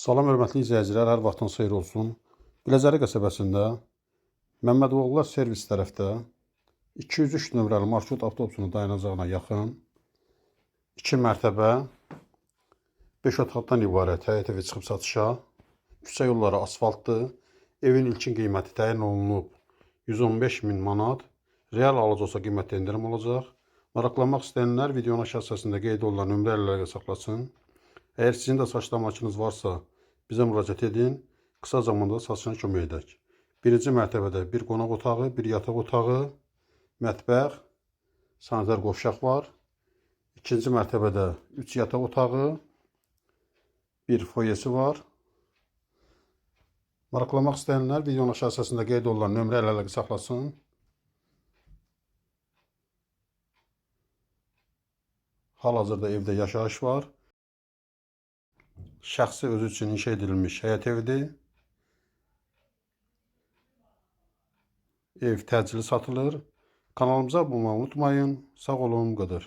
Salam hörmətli izləyicilər, hər vaxtın xeyir olsun. Biləcəri qəsəbəsində Məmmədoğullar servis tərəfdə 203 nömrəli marşrut avtobusunun dayanacağına yaxın 2 mərtəbə 5 otaqdan ibarət həyət evi çıxıb satışa. Küçə yolları asfaltdır. Evin ilkin qiyməti təyin olunub 115.000 manat. Real alıcı olsa qiymətdə endirim olacaq. Maraqlanmaq istəyənlər videonun aşağı hissəsində qeyd olunan nömrə ilə əlaqə saxlasın. Əgər sizin də saç damakınız varsa, bizə müraciət edin. Qısa zamanda saçına kömək edək. Birinci mərtəbədə bir qonaq otağı, bir yataq otağı, mətbəx, sanitar qovşaq var. İkinci mərtəbədə 3 yataq otağı, bir foyesi var. Maraqlanmaq istəyənlər videonun aşağı hissəsində qeyd olunan nömrə ilə əlaqə saxlasın. Hal-hazırda evdə yaşayış var. Şəxsi özü üçün inşa edilmiş həyət evidir. Ev təcili satılır. Kanalımıza abunə olmayı unutmayın. Sağ olun, qədər.